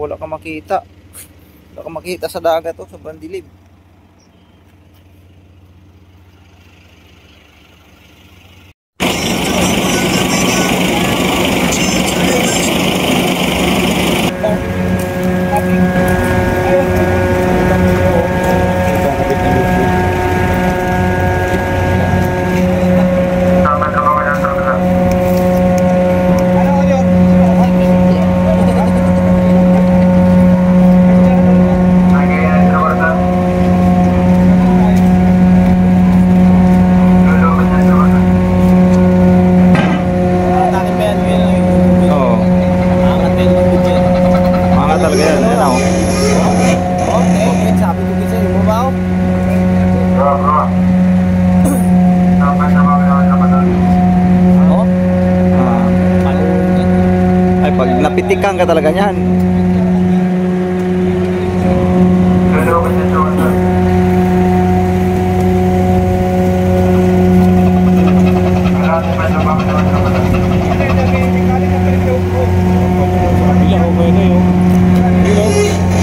wala kang makita. Wala kang makita sa dagat, oh, sobrang dilim. Napitikan ka talaga niyan.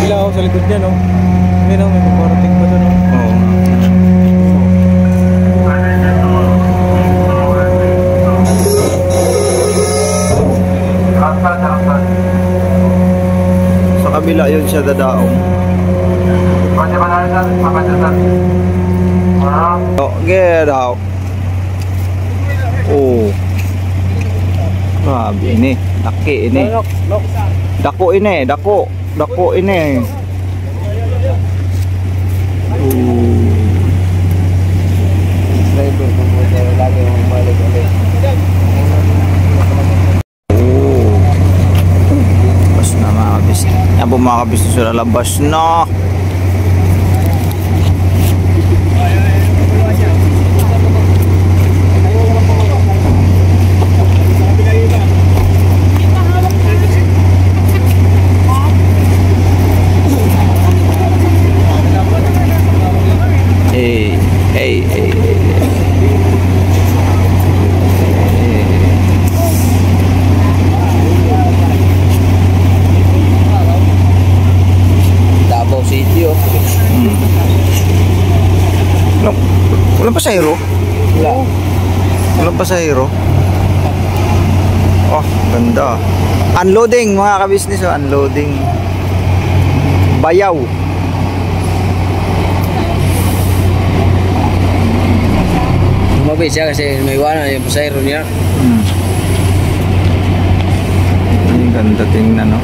Bilaw sa likod niya, no? May magparating pa doon, no? Oo. Sa kabila yun siya dadaong. Oh, get out. Oh. Grabe ini. Laki ini. Dako ini, dako. Dako ini. Driver kung lagi yung balik ulit. Yan po mga kabisnes na labas na. Walang pasahero? Wala. Walang pasahero? Oh, ganda. Unloading mga kabisnes, oh, unloading. Bayaw. Mabait siya kasi may iwanan yung pasahero niya. Ang ganda tingnan, no?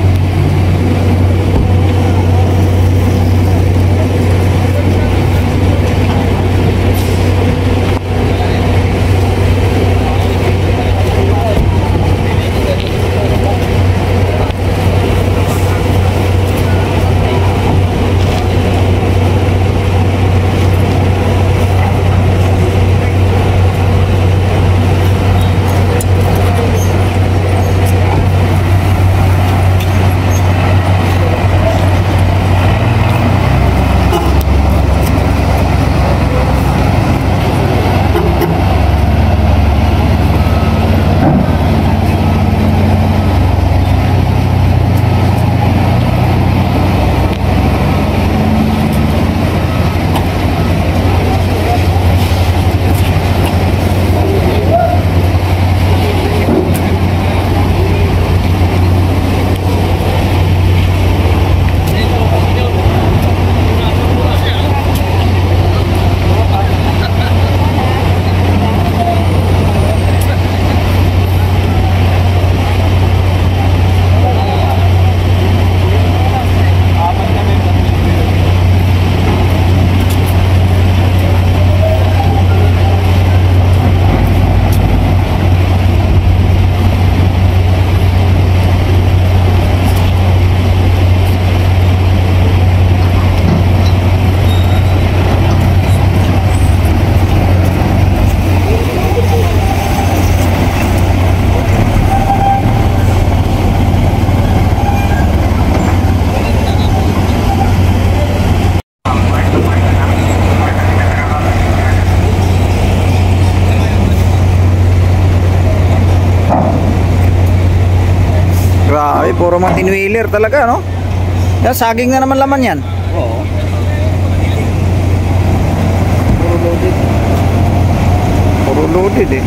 Grabe, puro mga tinwheeler talaga, no? Yan, saging na naman laman yan. Oo. Puro loaded. Puro loaded eh.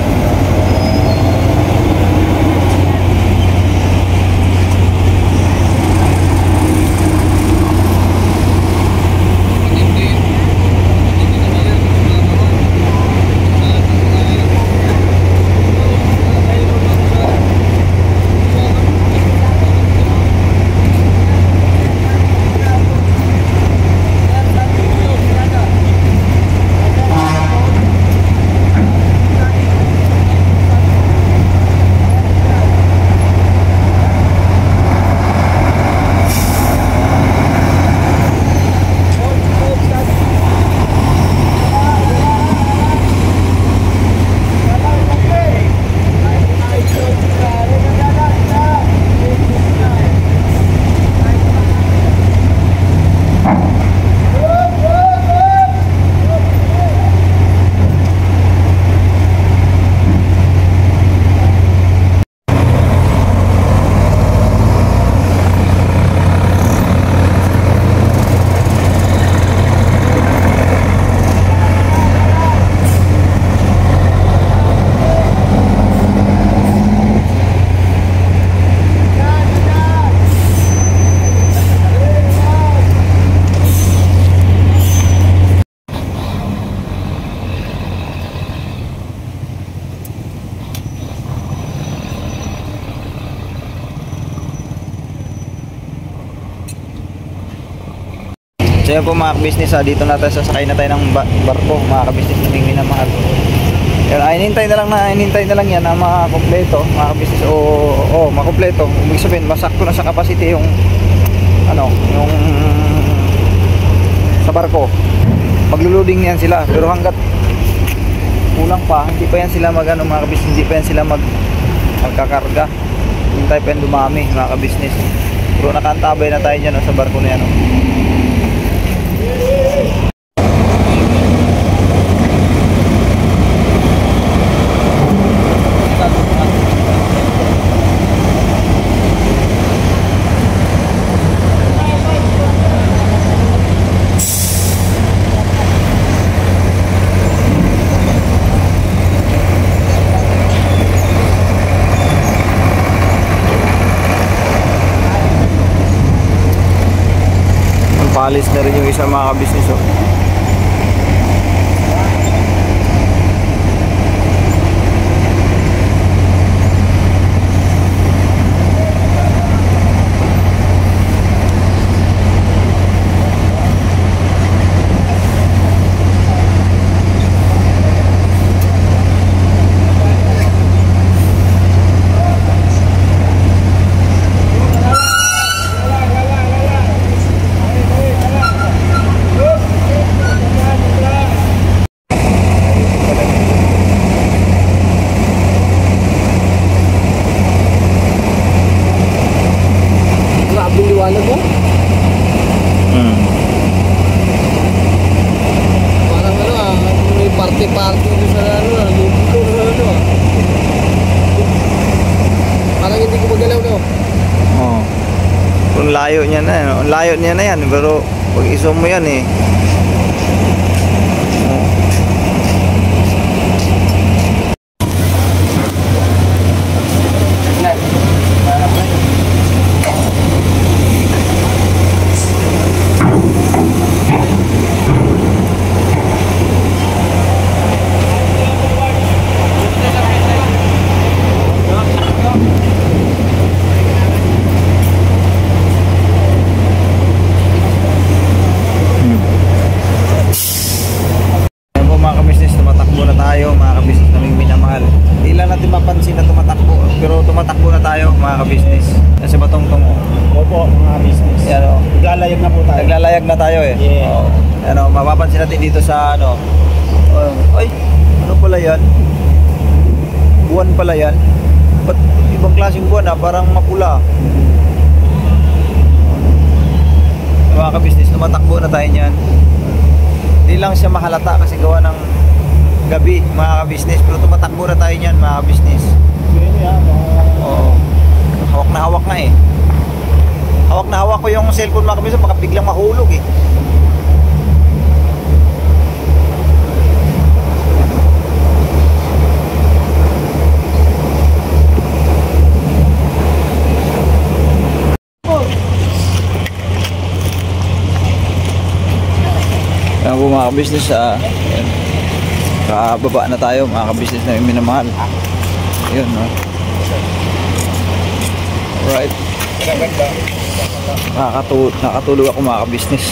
So yun po mga business, dito na tayo, sasakay na tayo ng barko mga ka-business na may minamahal. Yan, hinintay na lang yan na makompleto mga ka-business, o makompleto. Ibig sabihin masakto na sa capacity yung yung sa barko. Magluluding yan sila, pero hanggat kulang pa, hindi pa yan sila mga ka-business, hindi pa yan sila magkakarga. Hintay pa yan dumami mga ka-business. Pero nakaantabay na tayo dyan sa barko na yan. Palis na rin yung isang mga ka-business. Liwanag mo? Parang may party-party doon sa lubuto na parang hindi ko magalaw Kung layo niya na, layo niya na yan, pero pag iso mo yan mapansin na tumatakbo, pero tumatakbo na tayo mga ka-business. Kasi batong-tong. Opo, mga business. Yan o. Naglalayag na po tayo. Naglalayag na tayo eh. Yeah. Yan o, mapapansin natin dito sa ay, ano pala yan? Buwan pala yan. Ba't ibang klaseng buwan parang mapula. Mga ka-business, tumatakbo na tayo niyan. Hindi lang siya mahalata kasi gawa ng gabi mga ka-business, pero tumatakbo na tayo niyan mga ka-business. Oo. Hawak na eh. Hawak na hawak ko yung cellphone mga kabisnes, baka biglang mahulog eh. Ayan po mga kabisnes, kababa na tayo mga kabisnes na minamahal. Ayun, no? Alright. Nakatulog ako mga kabisnes.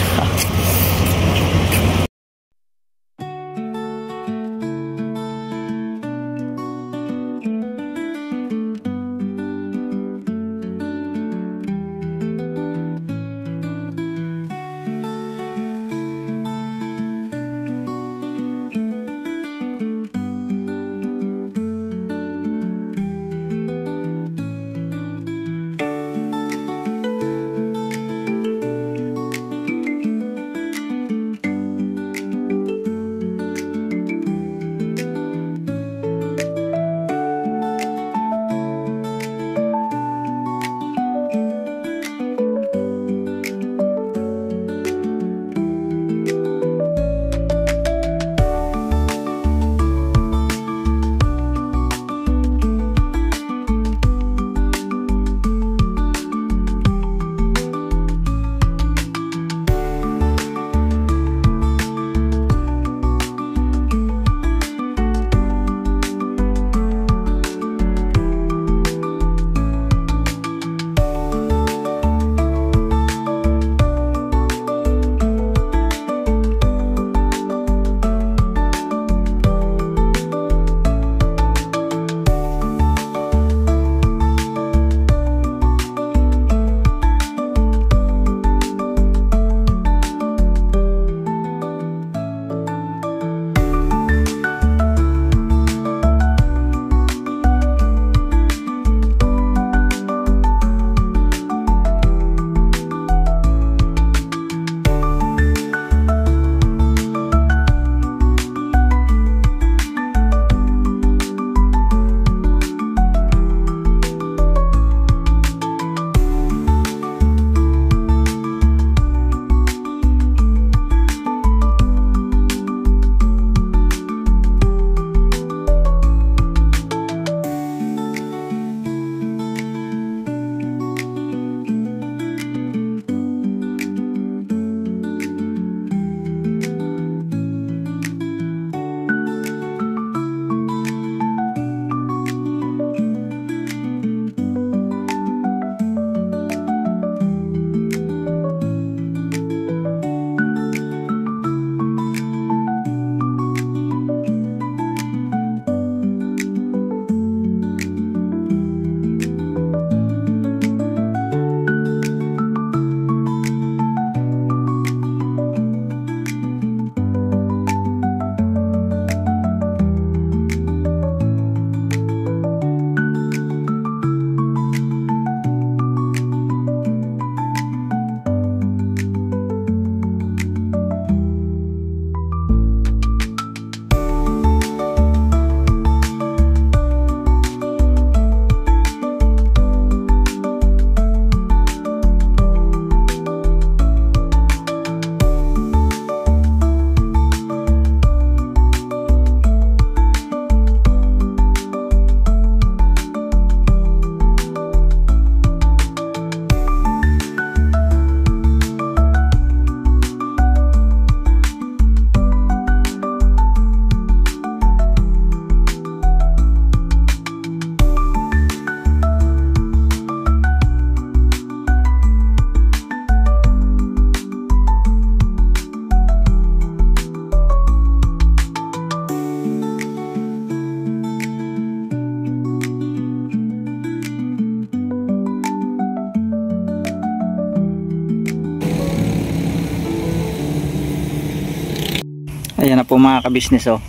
Ayan na po mga kabisnes, oh.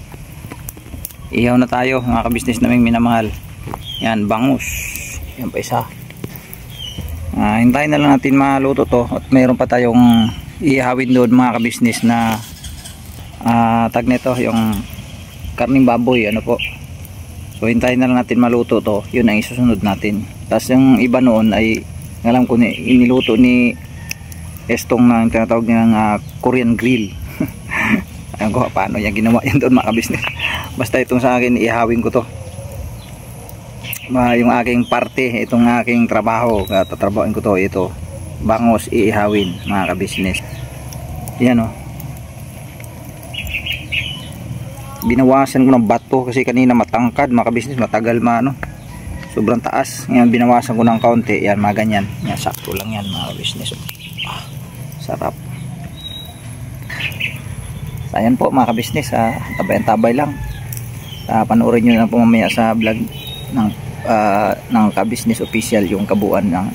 Ihaw na tayo mga kabisnes naming minamahal. Yan, bangus. Yan pa isa. Hintayin na lang natin maluto to. At mayroon pa tayong ihawin doon mga kabisnes na tag nito, yung karning baboy, ano po. So hintayin na lang natin maluto to. Yun ang isusunod natin. Tapos yung iba noon ay Alam ko iniluto ni Estong na tinatawag nilang Korean grill. Ayun ko paano niya ginawa yan doon mga kabisnes. Basta itong sa akin ihawin ko to. Yung aking parte, itong aking trabaho, tatrabahoin ko to, ito bangos iihawin mga kabisnes. Yan binawasan ko ng bato kasi kanina matangkad mga kabisnes, matagal sobrang taas. Ngayon binawasan ko ng kaunti, yan mga ganyan, yan, sakto lang yan mga kabisnes. Sarap. Ayan po mga kabisnes, tabay-tabay lang. Panoorin nyo na po mamaya sa vlog ng kabisnes official yung kabuuan ng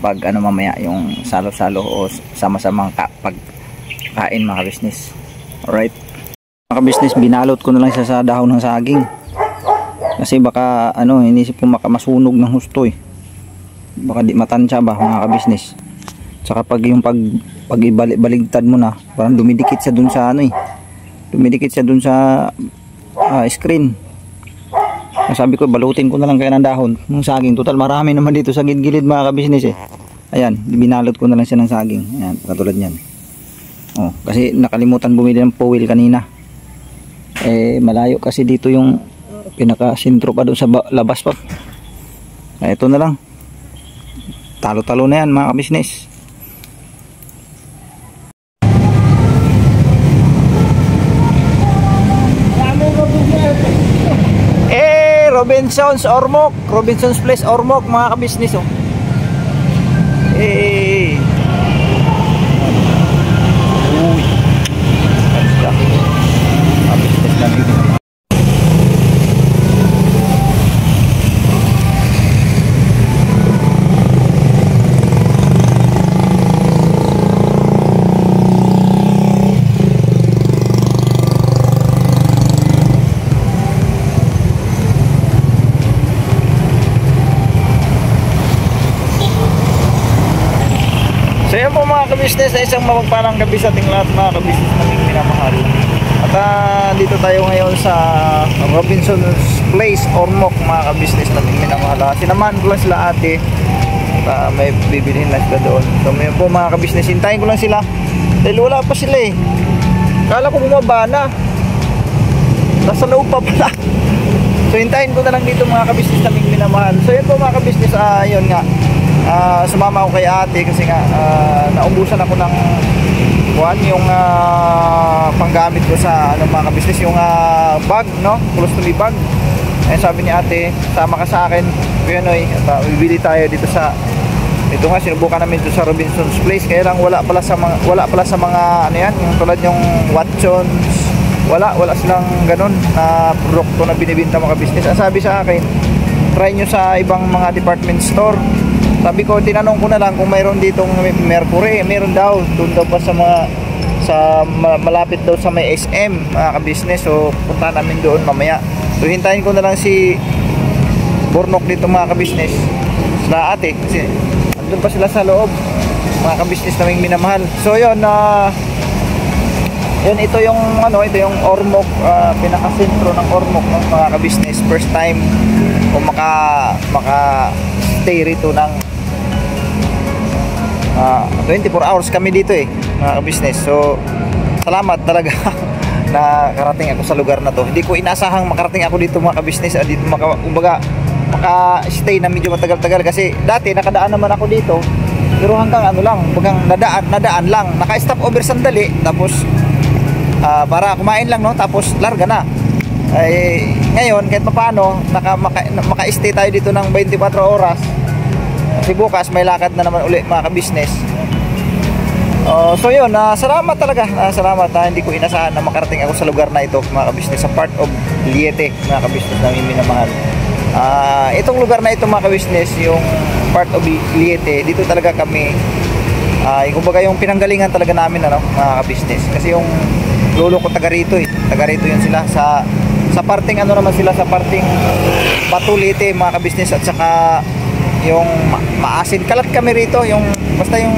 pag mamaya yung salo-salo o sama-samang pagkain mga kabisnes. Alright mga kabisnes, binalot ko na lang siya sa dahon ng saging kasi baka inisip ko masunog ng husto baka di matansya ba mga kabisnes. Tsaka pag ibalik-baligtad mo na, parang dumidikit siya dun sa dumidikit siya dun sa screen. Sabi ko balutin ko na lang kaya ng dahon ng saging, total marami naman dito sa gilid mga kabisnes ayan, binalot ko na lang siya ng saging. Ayan, katulad niyan. Kasi nakalimutan bumili ng fuel kanina, malayo kasi dito yung pinaka sentro pa doon sa labas pa. Ito na lang, talo-talo na yan mga kabisnes. Robinson's Ormoc, Robinson's Place Ormoc mga kabisnes uy, basta kabisnes na dito. So yan po mga kabisnes, na isang mapagpalang gabi sa ating lahat mga kabisnes naming minamahal. At dito tayo ngayon sa Robinson's Place Ormoc mga kabisnes naming minamahal. Sinamahan ko lang sila ate, may bibilihin lang sila doon. So ngayon po mga kabisnes, hintayin ko lang sila dahil wala pa sila kala ko bumaba na, nasa loob pa pala. So hintayin ko na lang dito mga kabisnes naming minamahal. So yan po mga kabisnes, yun nga, sumama ako kay ate kasi nga naubusan ako ng yung panggamit ko sa mga kabisnes, yung bag, colostomy bag. Sabi ni ate, sama ka sa akin Pinoy, at bibili tayo dito ito nga, sinubukan namin dito sa Robinson's Place, kaya lang wala pala sa mga yan, yung tulad yung Watsons, wala silang ganun na produkto na binibenta mga kabisnes. Sabi sa akin, try nyo sa ibang mga department store. Sabi ko, tinanong ko na lang kung mayroon ditong Mercury. Meron daw, doon daw pa malapit daw sa may SM mga kabisnes. So punta namin doon mamaya. So hintayin ko na lang si Bornok dito mga kabisnes, sa ate, kasi andun pa sila sa loob mga kabisnes naming minamahal. So yun, ito yung Ormoc, pinakasentro ng Ormoc mga kabisnes. First time kung maka stay rito ng 24 hours kami dito mga kabisnes. So salamat talaga na karating ako sa lugar na to. Hindi ko inasahang makarating ako dito mga kabisnes, dito maka-stay na medyo matagal-tagal kasi dati nakadaan naman ako dito pero hanggang nadaan lang, naka-stop over sandali tapos para kumain lang tapos larga na. Ngayon kahit paano maka-stay tayo dito ng 24 oras kasi bukas may lakad na naman uli mga kabisnes. So yun, salamat talaga, salamat hindi ko inasahan na makarating ako sa lugar na ito mga kabisnes, sa part of Leyte mga kabisnes na minamahal. Itong lugar na ito mga kabisnes, yung part of Leyte, dito talaga kami, kumbaga yung pinanggalingan talaga namin mga kabisnes, kasi yung lolo ko taga rito yun sila sa parting naman sila sa parting Batu Leyte mga kabisnes, at saka yung Maasin Kalat kami rito, yung basta yung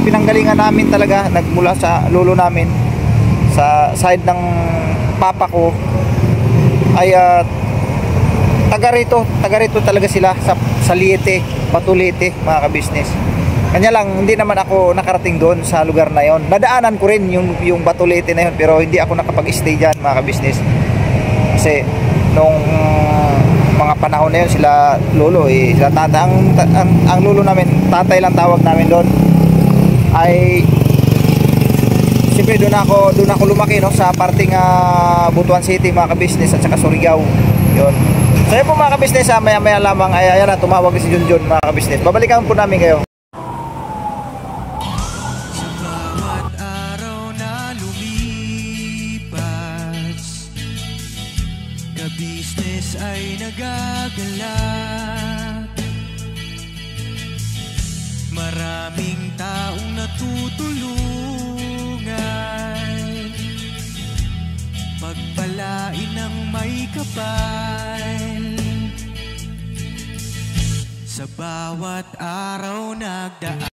pinanggalingan namin talaga nagmula sa lolo namin sa side ng papa ko ay taga rito talaga sila sa Leyte, Batulete, mga ka-business. Kanya lang hindi naman ako nakarating doon sa lugar na yon. Nadaanan ko rin yung Batulete na yon, pero hindi ako nakapag-stay diyan, mga ka-business. Kasi nung mga panahon na yun, sila lolo sila tata, ang lolo namin, tatay lang tawag namin doon, ay siyempre doon ako lumaki, no, sa parting Butuan City, mga ka-business, at saka Surigao yun. So yun po, mga ka-business, maya lamang ay ayan na, tumawag si Junjun, mga ka-business. Babalikan po namin kayo. Business ay nagagalak, maraming taong natutulungan, pagpalain ng may kapal, sa bawat araw nagdaan.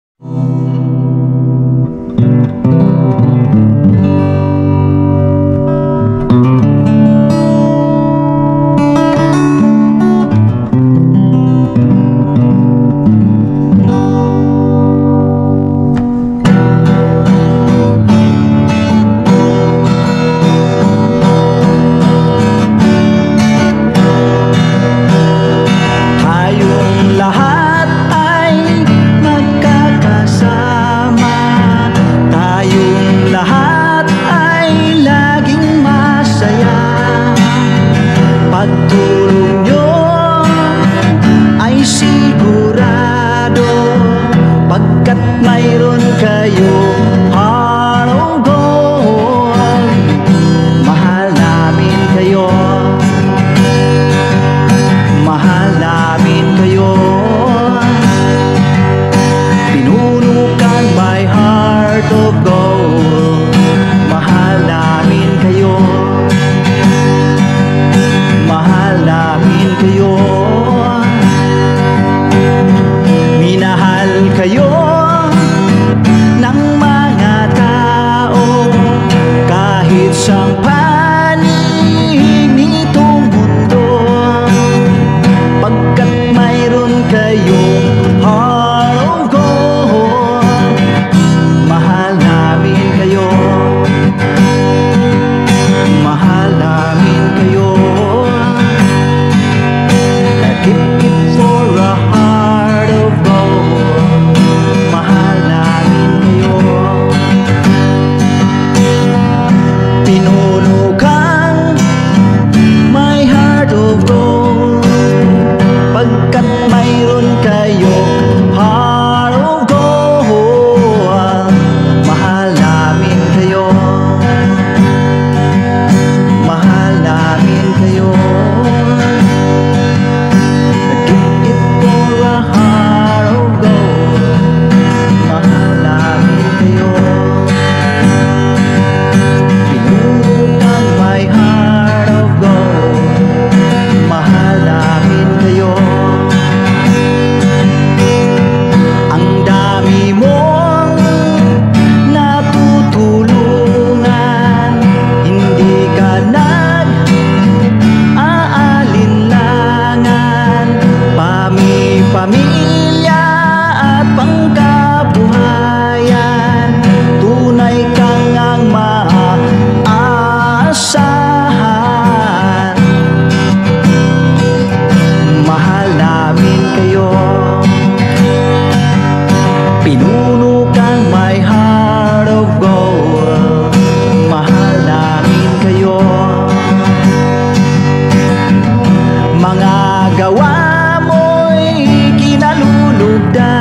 Mga gawa mo'y kinalulugdan.